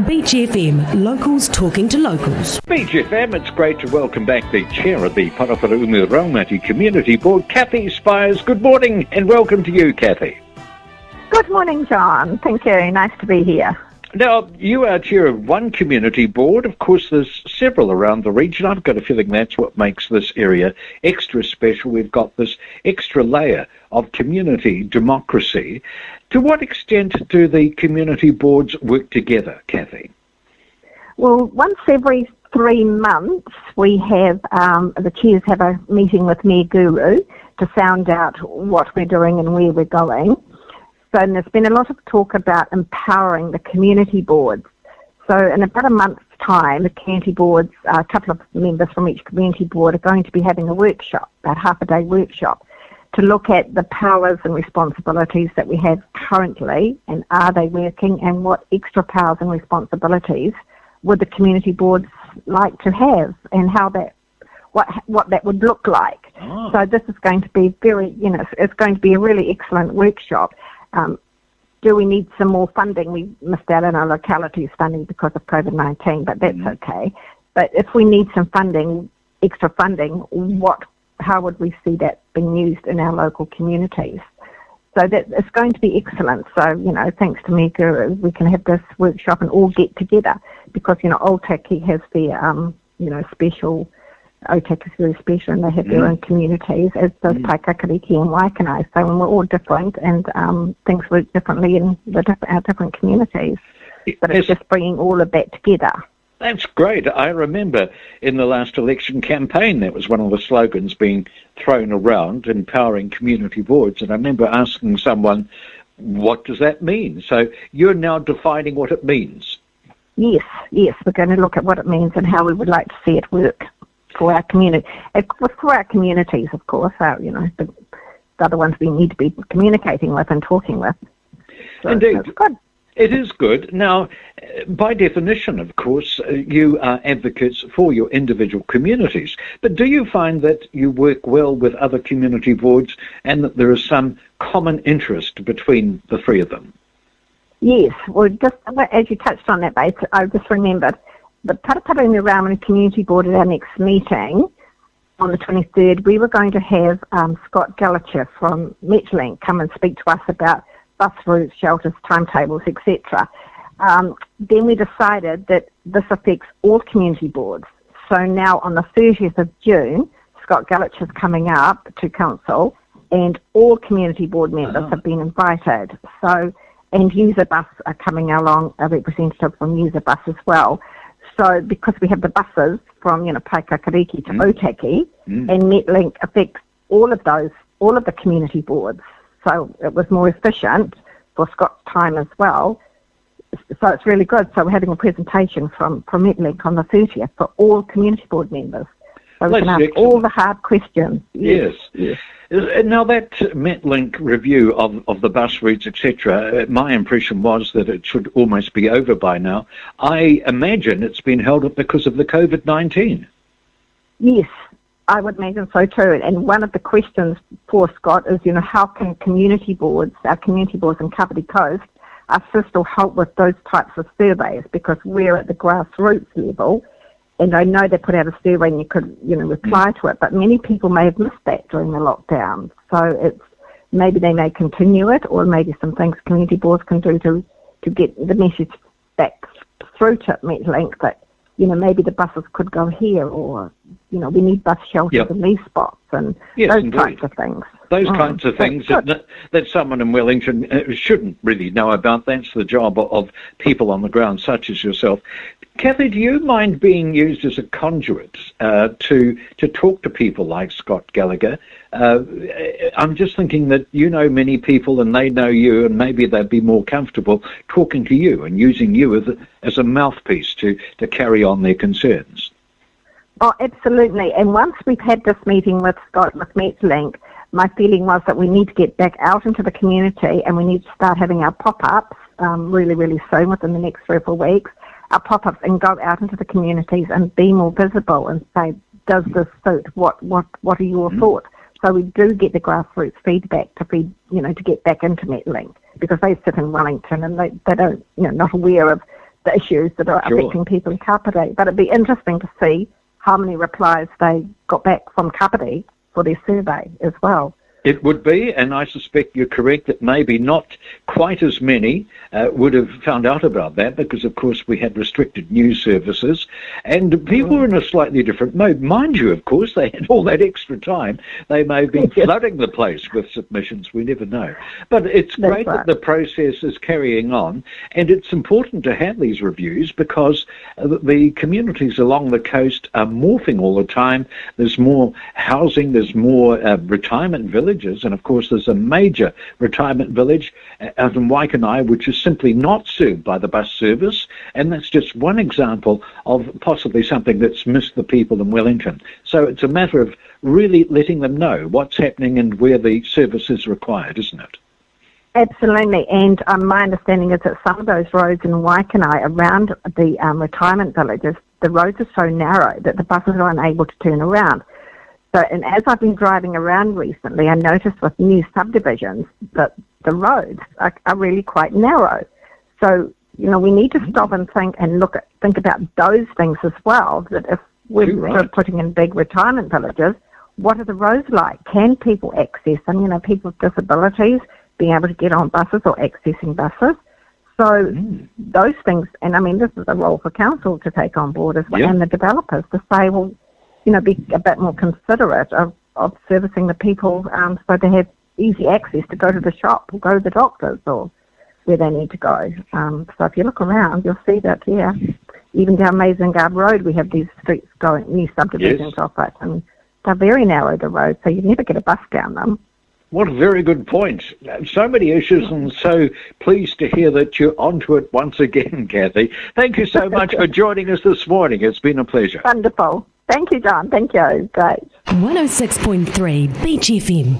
Beach FM, locals talking to locals. Beach FM, it's great to welcome back the chair of the Paraparaumu Raumati Community Board, Kathy Spiers. Good morning and welcome to you, Kathy. Good morning, John. Thank you. Nice to be here. Now, you are chair of one community board. Of course, there's several around the region. I've got a feeling that's what makes this area extra special. We've got this extra layer of community democracy. To what extent do the community boards work together, Kathy? Well, once every 3 months, we have, the chairs have a meeting with Mayor Guru to sound out what we're doing and where we're going. So and there's been a lot of talk about empowering the community boards. So in about a month's time, the community boards, a couple of members from each community board are going to be having a workshop, about half-a-day workshop, to look at the powers and responsibilities that we have currently, and are they working, and what extra powers and responsibilities would the community boards like to have, and how that, what that would look like. Oh. So this is going to be it's going to be a really excellent workshop. Do we need some more funding? We missed out on our localities funding because of COVID-19, but that's okay. But if we need some funding, extra funding, how would we see that being used in our local communities? So that it's going to be excellent. So, thanks to Mayor Guru, we can have this workshop and all get together because, Otaki has their, special. Otaki is very special and they have their own communities, as does Paikakariki and Waikanai. So when we're all different and things work differently in our different communities. But it's just bringing all of that together. That's great. I remember in the last election campaign, that was one of the slogans being thrown around, empowering community boards. And I remember asking someone, what does that mean? So you're now defining what it means. Yes, we're going to look at what it means and how we would like to see it work. For our community, for our communities, of course, the other ones we need to be communicating with and talking with. So indeed, it's good. It is good. Now, by definition, of course, you are advocates for your individual communities. But do you find that you work well with other community boards and that there is some common interest between the three of them? Yes. Well, just as you touched on that base, I just remembered. The Paraparaumu Raumati Community Board at our next meeting on the 23rd, we were going to have Scott Gallagher from Metlink come and speak to us about bus routes, shelters, timetables, etc. Then we decided that this affects all community boards. So now on the 30th of June, Scott Gallagher is coming up to council and all community board members have been invited. So, and User Bus are coming along, a representative from User Bus as well. So because we have the buses from, Paikakariki to Otaki, and Metlink affects all of the community boards. So it was more efficient for Scott's time as well. So it's really good. So we're having a presentation from Metlink on the 30th for all community board members. So we can ask all the hard questions. Yes. Now that Metlink review of the bus routes, etc., my impression was that it should almost be over by now. I imagine it's been held up because of the COVID-19. Yes, I would imagine so too. And one of the questions for Scott is, how can community boards, our community boards in Kapiti Coast, assist or help with those types of surveys, because we're at the grassroots level. And I know they put out a survey and you could, reply to it, but many people may have missed that during the lockdown. So maybe they may continue it, or maybe some things community boards can do to get the message back through to Metlink that, maybe the buses could go here, or, we need bus shelters in these spots, and those types of things. Those kinds of things that someone in Wellington shouldn't really know about. That's the job of people on the ground, such as yourself. Kathy, do you mind being used as a conduit to talk to people like Scott Gallagher? I'm just thinking that you know many people and they know you, and maybe they'd be more comfortable talking to you and using you as a mouthpiece to carry on their concerns. Oh, absolutely. And once we've had this meeting with Scott with Metlink, my feeling was that we need to get back out into the community and we need to start having our pop-ups really, really soon, within the next 3 or 4 weeks. Our pop-ups, and go out into the communities and be more visible and say, does this suit? What are your thoughts? So we do get the grassroots feedback to get back into Metlink, because they sit in Wellington and they don't, not aware of issues that are affecting people in Kapiti. But it'd be interesting to see how many replies they got back from Kapiti for their survey as well. It would be, and I suspect you're correct that maybe not quite as many would have found out about that because, of course, we had restricted news services and people were in a slightly different mode. Mind you, of course, they had all that extra time. They may have been flooding the place with submissions. We never know. But it's great that the process is carrying on, and it's important to have these reviews because the communities along the coast are morphing all the time. There's more housing, there's more retirement villages, and of course there's a major retirement village out in Waikanae which is simply not served by the bus service, and that's just one example of possibly something that's missed the people in Wellington. So it's a matter of really letting them know what's happening and where the service is required, isn't it? Absolutely, and my understanding is that some of those roads in Waikanae around the retirement villages, the roads are so narrow that the buses are unable to turn around. So, and as I've been driving around recently, I noticed with new subdivisions that the roads are really quite narrow. So, we need to stop and think about those things as well, that if we're putting in big retirement villages, what are the roads like? Can people access them? People with disabilities being able to get on buses or accessing buses. So those things, and this is a role for council to take on board as well, and the developers to say, well, be a bit more considerate of servicing the people so they have easy access to go to the shop or go to the doctors or where they need to go. So if you look around, you'll see that, even down Mazengard Road, we have these streets going, new subdivisions off it, and they're very narrow, the roads, so you never get a bus down them. What a very good point. So many issues, and so pleased to hear that you're onto it once again, Kathy. Thank you so much for joining us this morning. It's been a pleasure. Wonderful. Thank you, John. Thank you. Great. 106.3 Beach FM.